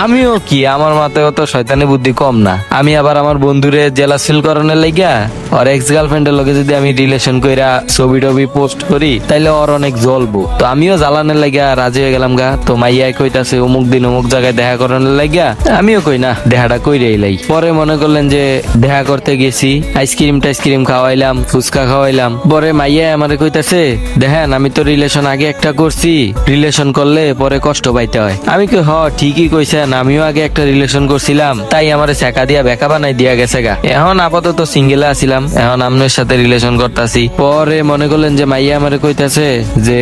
আমিও কি, আমার মাথায় অত শয়তানি বুদ্ধি কম না। আমি আবার আমার বন্ধুরে জেলাস ফিল করানোর লাগিয়া ওর এক্স গার্লফ্রেন্ডের লগে যদি আমি রিলেশন কইরা ছবি টবি পোস্ট করি তাইলে ওর অনেক জ্বলবো। তো আমিও জ্বালানোর লাগিয়া রাজি হয়ে গেলাম গা। তো মাইয়া কইতাছে অমুক দিন অমুক জায়গায় দেখা করানোর লাগিয়া, আমিও কই না দেখাটা কইরে এলাই। পরে মনে করলেন যে দেখা করতে গেছি, আইসক্রিম টাইসক্রিম খাওয়াইলাম, ফুচকা খাওয়াইলাম। পরে মাইয়া আমারে কইতাছে দেখেন আমি তো রিলেশন আগে একটা করছি, রিলেশন করলে পরে কষ্ট পাইতে হয়। আমি কই হ ঠিকই কইছেন, আমিও আগে একটা রিলেশন করছিলাম, তাই আমারে ছেকা দিয়া বেকা বানাই দিয়া গেছে গা। এখন আপাতত সিঙ্গেলে আছিলাম, এখন আপনার সাথে রিলেশন করতেছি। পরে মনে করলেন যে মাইয়া আমারে কইতাছে যে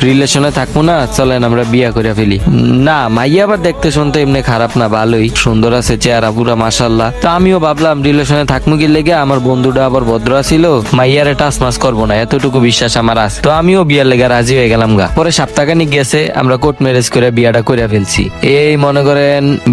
রিলেশনে থাকবো না, চলেন আমরা বিয়া করে ফেলি। না, মাইয়া আবার দেখতে শুনতে এমনি খারাপ না, ভালোই সুন্দর আছে, চেহারা পুরা মাশাআল্লাহ। তো আমিও ভাবলাম রিলেশনে থাকবো কি লেগে, আমার বন্ধুটা আবার ভদ্র ছিল, মাইয়ারে টাচ মাস করবো না, এতটুকু বিশ্বাস আমার আছে। তো আমিও বিয়ার লেগে রাজি হয়ে গেলাম গা। পরে সপ্তাহখানিক গেছে, আমরা কোর্ট ম্যারেজ করে বিয়াটা করে ফেলছি। এই মনে করেন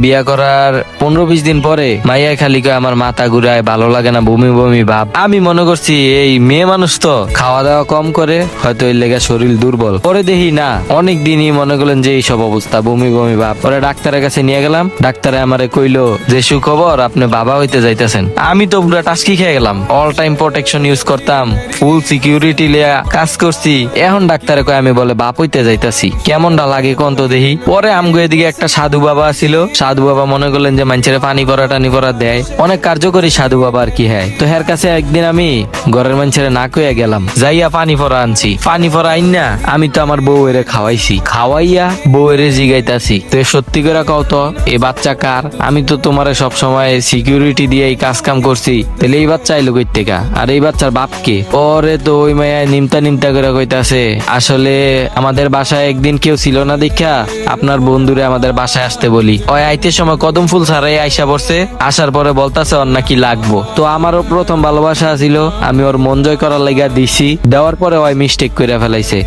বিয়া করার 15-20 দিন পরে মাইয়া খালি কয় আমার মাথা ঘুরায়, ভালো লাগে না, বমি বমি ভাব। আমি মনে করছি এই মেয়ে মানুষ তো খাওয়া দাওয়া কম করে, হয়তো এর লেগে শরীর দুর্বল। পরে দেখি না, অনেক দিনই মনে করলেন যে এইসব অবস্থা, বমি বমি ভাব। পরে ডাক্তারের কাছে নিয়ে গেলাম, ডাক্তারে আমারে কইলো যে সুখবর আপনি বাবা হইতে যাইতেছেন। আমি তো পুরো টাস্কি খেয়ে গেলাম, অল টাইম প্রোটেকশন ইউজ করতাম, ফুল সিকিউরিটি লিয়া কাজ করছি। এখন ডাক্তারে কয় আমি বলে বাপ হইতে যাইতাছি, কেমনটা লাগে কোন তো দেখি। পরে আমগো এদিকে একটা সাধু বাবা ছিল, সাধু বাবা মনে করলেন যে মানুষের পানি পরা টানি পরা দেয়, অনেক কার্যকরী সাধু বাবা আর কি। হ্যাঁ, তো হের কাছে একদিন আমি ঘরের মানুষের না কইয়া গেলাম, যাইয়া পানি পরা আনছি। পানি পরা আইন না আমি তো আমার বউ এরে খাওয়াইছি, খাওয়াইয়া বউ এরে জিগাইতাছি তো সত্যি করে কও তো এই বাচ্চা কার? আমি তো তোমারে সব সময় সিকিউরিটি দিয়ে এই কাজ কাম করছি, তাহলে এই বাচ্চা আইলো কই থেকে, আর এই বাচ্চার বাপ কে? পরে তো ওই মায়া নিমতা নিমতা করে কইতাছে আসলে আমাদের বাসায় একদিন কেউ ছিল না দেখা আপনার বন্ধুরে আমাদের বাসায় আসতে বলি, ওই আইতে সময় কদম ফুল ছাড়াই আইসা পড়ছে, আসার পরে বলতাছে ওর নাকি লাগবো। তো আমারও প্রথম ভালোবাসা ছিল, আমি ওর মন জয় করার লাগা দিছি, দেওয়ার পরে ওই মিস্টেক করে ফেলাইছে।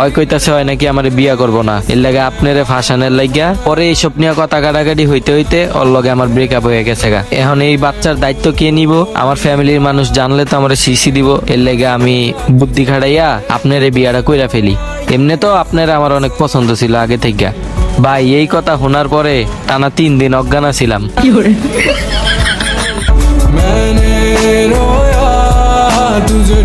ওই কইতাছে হয় নাকি আমার বিয়া করবো না, এর লাগে আপনারে ফাঁসানের লাগিয়া। পরে এইসব নিয়ে কথা কাটাকাটি হইতে হইতে ওর লগে আমার ব্রেকআপ হয়ে গেছে গা। এখন এই বাচ্চার দায়িত্ব কে নিব? আমার ফ্যামিলির মানুষ জানলে তো আমার সিসি দিব, এর লাগে আমি বুদ্ধি খাটাইয়া আপনারে বিয়াটা কইরা ফেলি। এমনি তো আপনারা আমার অনেক পছন্দ ছিল আগে থেকে। ভাই এই কথা শোনার পরে টানা 3 দিন অজ্ঞান ছিলাম। मैंने रोया तुझे